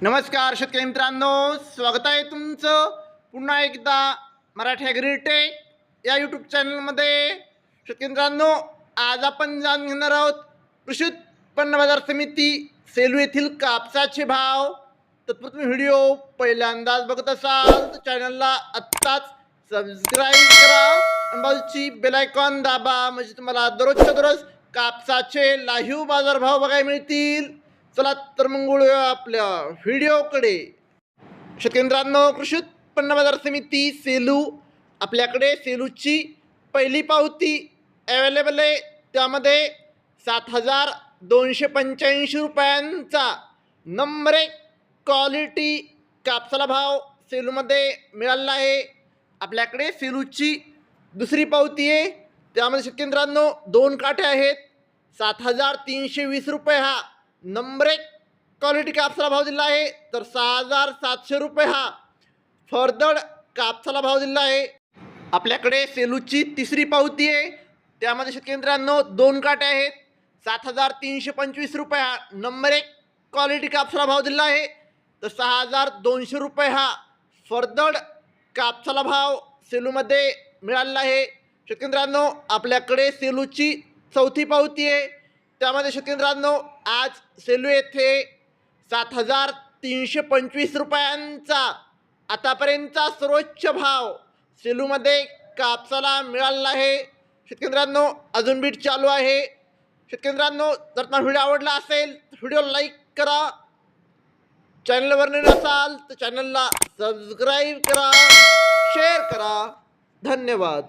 नमस्कार शेतकरी मित्रांनो, स्वागत आहे तुमचं पुन्हा एकदा मराठी ॲग्रीटेक या यूट्यूब चॅनलमध्ये। शेतकरी मित्रांनो, आज आपण जाणून घेणार आहोत कृषी उत्पन्न बाजार समिती सेलू येथील कापसाचे भाव। तत्पूर्वी व्हिडिओ पहिल्यांदाच बघत असाल तर चॅनलला आत्ताच सबस्क्राईब करा आणि बाजूची बेल आयकॉन दाबा, म्हणजे तुम्हाला दररोजच्या दररोज कापसाचे लाईव्ह बाजारभाव बघायला मिळतील। चला तर मग वळूया आपल्या व्हिडिओकडे। शेतकरी मित्रांनो, कृषी उत्पन्न बाजार समिती सेलू, आपल्याकडे सेलूची पहिली पावती अवेलेबल आहे। त्यामध्ये 7,285 रुपयांचा नंबर 1 क्वालिटी कापसाला भाव सेलूमध्ये मिळाला आहे। आपल्याकडे सेलूची दुसरी पावती आहे, त्यामध्ये शेतकरी मित्रांनो 2 काठे आहेत। 7,320 रुपये हा नंबर 1 क्वालिटी कापसाला भाव दिला आहे, तर 6,700 रुपये हा फरदड कापसाला भाव दिला आहे। आपल्याकडे सेलूची तिसरी पावती आहे, त्यामध्ये शेतकरी मित्रांनो 2 काटे आहेत। 7,325 रुपये हा नंबर 1 क्वालिटी कापसाला भाव दिला आहे, तर 6,200 रुपये हा फरदड कापसाला भाव सेलूमध्ये मिळाला आहे। शेतकरी मित्रांनो, आपल्याकडे सेलूची चौथी पावती आहे, त्यामध्ये शेतकरी मित्रांनो आज सेलू येथे 7,325 रुपयांचा आतापर्यंतचा सर्वोच्च भाव सेलूमध्ये कापसाला मिळाला आहे। शेतकरी मित्रांनो, अजून बीट चालू आहे। शेतकरी मित्रांनो, जर तुम्हाला व्हिडिओ आवडला असेल तर व्हिडिओ लाईक करा, चॅनलवर नवीन असाल तर चॅनलला सबस्क्राईब करा, शेअर करा। धन्यवाद।